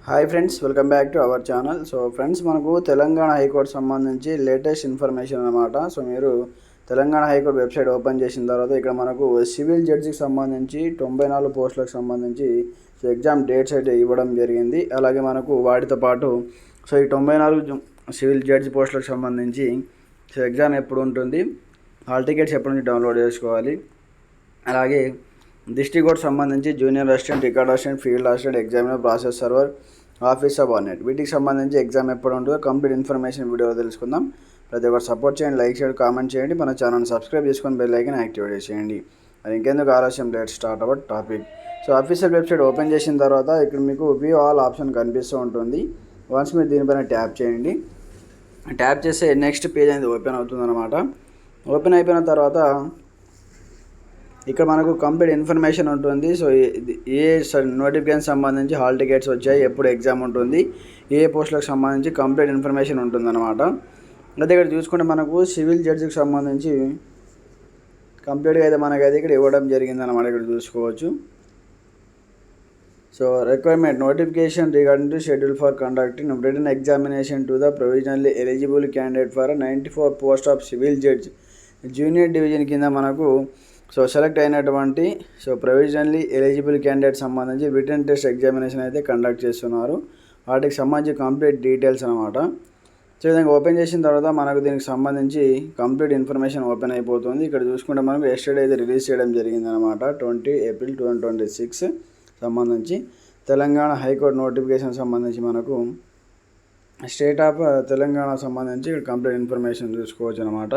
Hi friends, welcome back to our channel. So friends, మనకు Telangana high court సంబంధించి latest information అనమాట. So మీరు Telangana high court website open చేసిన తర్వాత ఇక్కడ మనకు సివిల్ జడ్జికి సంబంధించి 94 పోస్టులకు సంబంధించి సో ఎగ్జామ్ డేట్స్ అయితే ఇవ్వడం జరిగింది. అలాగే మనకు వాటితో పాటు సో ఈ 94 సివిల్ జడ్జి పోస్టులకు సంబంధించి సో ఎగ్జామ్ ఎప్పుడు ఉంటుంది, హాల్ టికెట్స్ ఎప్పటి నుంచి డౌన్లోడ్ చేసుకోవాలి, అలాగే డిస్ట్రిక్ట్ కోర్టు సంబంధించి junior assistant, record assistant, field assistant, examiner, process server, office subordinate వీటికి సంబంధించి ఎగ్జామ్ ఎప్పుడు ఉంటుందో కంప్లీట్ ఇన్ఫర్మేషన్ వీడియోలో తెలుసుకుందాం. ప్రతి ఒక్కరు సపోర్ట్ చేయండి, లైక్ చేయండి, కామెంట్ చేయండి, మన ఛానల్ని సబ్స్క్రైబ్ చేసుకొని బెల్ ఐకాన్ యాక్టివేట్ చేయండి. మరి ఇంకెందుకు ఆలస్యం, date start our topic. So official website open చేసిన తర్వాత ఇక్కడ మీకు వ్యూ ఆల్ ఆప్షన్ కనిపిస్తూ ఉంటుంది. వన్స్ మీరు దీనిపైన ట్యాప్ చేయండి. ట్యాప్ చేస్తే నెక్స్ట్ పేజ్ అనేది ఓపెన్ అవుతుందన్నమాట. ఓపెన్ అయిపోయిన తర్వాత ఇక్కడ మనకు కంప్లీట్ ఇన్ఫర్మేషన్ ఉంటుంది. సో ఏ నోటిఫికేషన్ సంబంధించి హాల్ టికెట్స్ వచ్చాయి, ఎప్పుడు ఎగ్జామ్ ఉంటుంది, ఏ పోస్టులకు సంబంధించి కంప్లీట్ ఇన్ఫర్మేషన్ ఉంటుందన్నమాట. అదే ఇక్కడ చూసుకుంటే మనకు సివిల్ జడ్జికి సంబంధించి కంప్లీట్గా అయితే మనకైతే ఇక్కడ ఇవ్వడం జరిగిందన్నమాట. ఇక్కడ చూసుకోవచ్చు. So requirement notification regarding to schedule for conducting written examination to the provisionally eligible candidate for 94 post of civil judge junior division కింద మనకు సో సెలెక్ట్ అయినటువంటి సో ప్రొవిజనల్లీ ఎలిజిబుల్ క్యాండిడేట్ సంబంధించి రిటన్ టెస్ట్ ఎగ్జామినేషన్ అయితే conduct చేస్తున్నారు. వాటికి సంబంధించి complete details అనమాట. So విధంగా ఓపెన్ చేసిన తర్వాత మనకు దీనికి సంబంధించి కంప్లీట్ ఇన్ఫర్మేషన్ ఓపెన్ అయిపోతుంది. ఇక్కడ చూసుకుంటే మనకు ఎస్టర్డే అయితే రిలీజ్ చేయడం జరిగిందనమాట. 20 ఏప్రిల్ 2026 సంబంధించి తెలంగాణ హైకోర్టు నోటిఫికేషన్ సంబంధించి మనకు స్టేట్ ఆఫ్ తెలంగాణ సంబంధించి ఇక్కడ కంప్లీట్ ఇన్ఫర్మేషన్ చూసుకోవచ్చు అనమాట.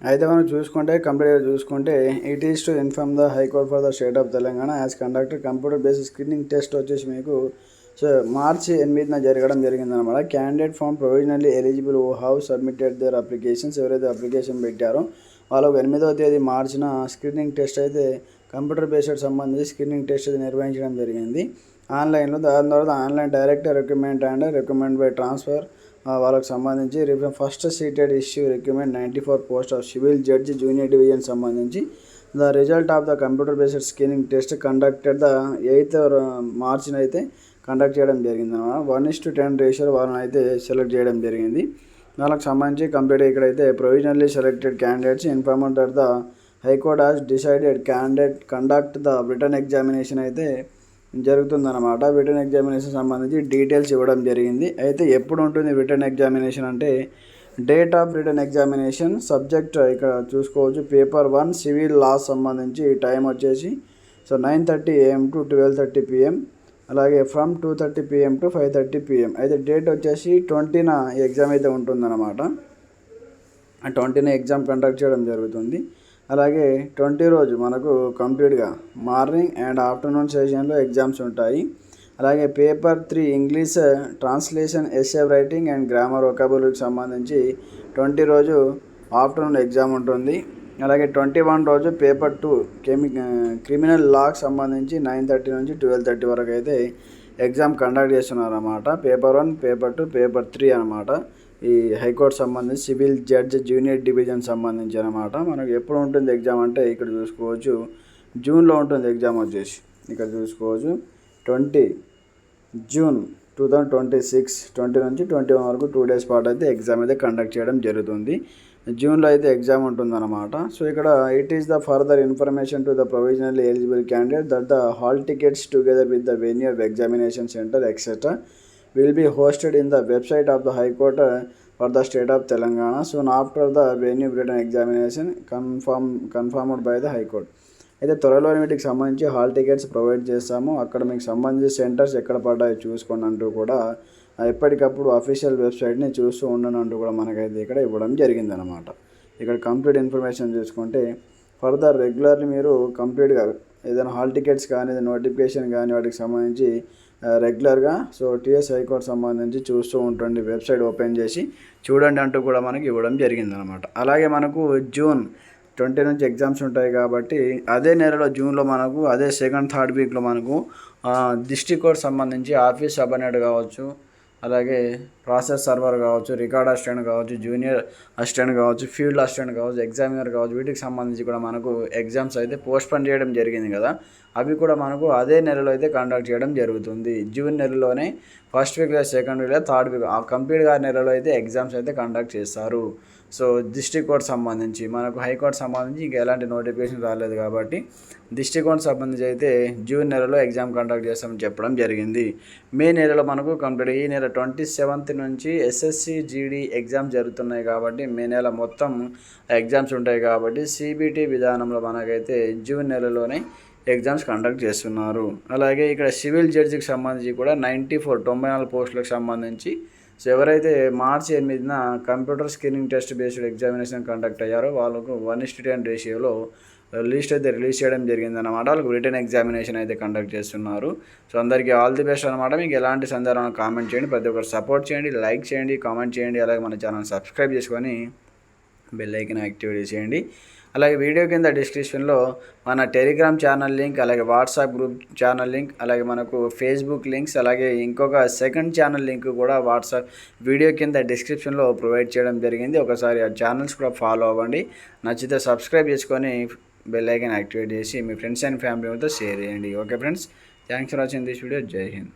అయితే మనం కంప్లీట్గా చూసుకుంటే it is to inform the high court for the state of Telangana as conductor computer based screening test వచ్చేసి మీకు సో మార్చి 8న జరగడం జరిగిందనమాట. Candidate form provisionally eligible how submitted their applications ఎవరైతే అప్లికేషన్ పెట్టారో వాళ్ళకు 8వ తేదీ మార్చిన స్క్రీనింగ్ టెస్ట్ అయితే కంప్యూటర్ బేస్డ్ సంబంధించి స్క్రీనింగ్ టెస్ట్ అయితే నిర్వహించడం జరిగింది ఆన్లైన్లో. దాని తర్వాత online direct recommend by transfer వాళ్ళకి సంబంధించి first seated issue recruitment 94 post of civil judge junior division సంబంధించి the result of the computer based screening test conducted the 8th మార్చిన అయితే కండక్ట్ చేయడం జరిగింది అన్నమాట. 1:10 రేషియో వాళ్ళని అయితే సెలెక్ట్ చేయడం జరిగింది. దానికి సంబంధించి కంప్లీట్ ఇక్కడైతే provisionally selected candidates informed that the high court has decided candidate conduct the written examination అయితే జరుగుతుందన్నమాట. రిటన్ ఎగ్జామినేషన్ సంబంధించి డీటెయిల్స్ ఇవ్వడం జరిగింది. అయితే ఎప్పుడు ఉంటుంది రిటన్ ఎగ్జామినేషన్ అంటే date of written examination subject ఇక్కడ చూసుకోవచ్చు. పేపర్ 1 సివిల్ లాస్ సంబంధించి టైం వచ్చేసి సో 9:30 AM to 12:30 PM, అలాగే ఫ్రమ్ 2:30 PM to 5:30 PM. అయితే డేట్ వచ్చేసి 20న ఎగ్జామ్ అయితే ఉంటుందన్నమాట. 20న ఎగ్జామ్ కండక్ట్ చేయడం జరుగుతుంది. అలాగే 20 రోజు మనకు కంప్లీట్గా మార్నింగ్ అండ్ ఆఫ్టర్నూన్ సెషన్లో ఎగ్జామ్స్ ఉంటాయి. అలాగే paper 3 English translation, essay writing and grammar వొకాబులరీకి సంబంధించి 20 రోజు ఆఫ్టర్నూన్ ఎగ్జామ్ ఉంటుంది. అలాగే 21 రోజు పేపర్ 2 క్రిమినల్ లాకి సంబంధించి 9:30 నుంచి 12:30 వరకు అయితే ఎగ్జామ్ కండక్ట్ చేస్తున్నారన్నమాట. పేపర్ 1, పేపర్ 2, పేపర్ 3 అనమాట. ఈ హైకోర్టు సంబంధించి సివిల్ జడ్జ్ జూనియర్ డివిజన్ సంబంధించి అనమాట. మనకు ఎప్పుడు ఉంటుంది ఎగ్జామ్ అంటే ఇక్కడ చూసుకోవచ్చు, జూన్లో ఉంటుంది ఎగ్జామ్ వచ్చేసి. ఇక్కడ చూసుకోవచ్చు 20 జూన్ 2026, 20 నుంచి 21 వరకు 2 days పాటు అయితే ఎగ్జామ్ అయితే కండక్ట్ చేయడం జరుగుతుంది. జూన్లో అయితే ఎగ్జామ్ ఉంటుందన్నమాట. సో ఇక్కడ it is the further information to the provisionally eligible candidate that the hall tickets together with the venue of examination centre etcetera will be hosted in the website of the High Court for the state of Telangana soon after the venue written examination confirmed by the High Court. అయితే త్వరలో వీటికి సంబంధించి hall tickets provide చేస్తాము, అక్కడ మీకు సంబంధించి centres ఎక్కడ పడ్డాయో చూసుకోండి అంటూ కూడా ఎప్పటికప్పుడు అఫీషియల్ వెబ్సైట్ని చూస్తూ ఉండను అంటూ కూడా మనకైతే ఇక్కడ ఇవ్వడం జరిగిందనమాట. ఇక్కడ కంప్లీట్ ఇన్ఫర్మేషన్ చూసుకుంటే ఫర్దర్ రెగ్యులర్లీ మీరు కంప్లీట్గా ఏదైనా హాల్ టికెట్స్ కానీ నోటిఫికేషన్ కానీ వాటికి సంబంధించి రెగ్యులర్గా సో టీఎస్ హైకోర్టు సంబంధించి చూస్తూ ఉంటుంది. వెబ్సైట్ ఓపెన్ చేసి చూడండి అంటూ కూడా మనకి ఇవ్వడం జరిగిందనమాట. అలాగే మనకు జూన్ 20 నుంచి ఎగ్జామ్స్ ఉంటాయి కాబట్టి అదే నెలలో జూన్లో మనకు అదే 2nd, 3rd వీక్లో మనకు డిస్ట్రిక్ట్ కోర్ట్ సంబంధించి ఆఫీస్ సబార్డినేట్ కావచ్చు, అలాగే ప్రాసెస్ సర్వర్ కావచ్చు, రికార్డ్ అసిస్టెంట్ కావచ్చు, జూనియర్ అసిస్టెంట్ కావచ్చు, ఫీల్డ్ అసిస్టెంట్ కావచ్చు, ఎగ్జామినర్ కావచ్చు, వీటికి సంబంధించి కూడా మనకు ఎగ్జామ్స్ అయితే పోస్ట్పోన్ చేయడం జరిగింది కదా. అవి కూడా మనకు అదే నెలలో అయితే కండక్ట్ చేయడం జరుగుతుంది. జూన్ నెలలోనే ఫస్ట్ వీక్ లేదా సెకండ్ వీక్ లేదా థర్డ్ వీక్ కంప్లీట్గా నెలలో అయితే ఎగ్జామ్స్ అయితే కండక్ట్ చేస్తారు. సో డిస్ట్రిక్ట్ కోర్ట్ సంబంధించి మనకు హైకోర్టు సంబంధించి ఇంకా ఎలాంటి నోటిఫికేషన్ రాలేదు కాబట్టి డిస్ట్రిక్ట్ కోర్ట్ సంబంధించి అయితే జూన్ నెలలో ఎగ్జామ్ కండక్ట్ చేస్తామని చెప్పడం జరిగింది. మే నెలలో మనకు కంప్లీట్ ఈ నెల 27th నుంచి ఎస్ఎస్సి జీడీ ఎగ్జామ్స్ జరుగుతున్నాయి కాబట్టి మే నెల మొత్తం ఎగ్జామ్స్ ఉంటాయి కాబట్టి సిబిటి విధానంలో మనకైతే జూన్ నెలలోనే ఎగ్జామ్స్ కండక్ట్ చేస్తున్నారు. అలాగే ఇక్కడ సివిల్ జడ్జికి సంబంధించి కూడా 94 పోస్టులకు సంబంధించి సో ఎవరైతే మార్చి 8న computer screening test based examination conduct అయ్యారో వాళ్ళకు 1:10 రేషియోలో లిస్ట్ అయితే రిలీజ్ చేయడం జరిగిందన్నమాట. వాళ్ళకు రిటర్న్ ఎగ్జామినేషన్ అయితే కండక్ట్ చేస్తున్నారు. సో అందరికీ ఆల్ ది బెస్ట్ అనమాట. మీకు ఎలాంటి సందేహాలను కామెంట్ చేయండి, ప్రతి ఒక్కరు సపోర్ట్ చేయండి, లైక్ చేయండి, కామెంట్ చేయండి. అలాగే మన ఛానల్ సబ్స్క్రైబ్ చేసుకొని బెల్ ఐకాన్ యాక్టివేట్ చేయండి. అలాగే వీడియో కింద డిస్క్రిప్షన్లో మన టెలిగ్రామ్ ఛానల్ లింక్, అలాగే వాట్సాప్ గ్రూప్ ఛానల్ లింక్, అలాగే మనకు ఫేస్బుక్ లింక్స్, అలాగే ఇంకొక సెకండ్ ఛానల్ లింక్ కూడా వాట్సాప్ వీడియో కింద డిస్క్రిప్షన్లో ప్రొవైడ్ చేయడం జరిగింది. ఒకసారి ఆ ఛానల్స్ కూడా ఫాలో అవ్వండి. నచ్చితే సబ్స్క్రైబ్ చేసుకొని బెల్ ఐకాన్ యాక్టివేట్ చేసి మీ ఫ్రెండ్స్ అండ్ ఫ్యామిలీ మెంబర్తో షేర్ చేయండి. Okay friends, thanks for watching this video. జై హింద్.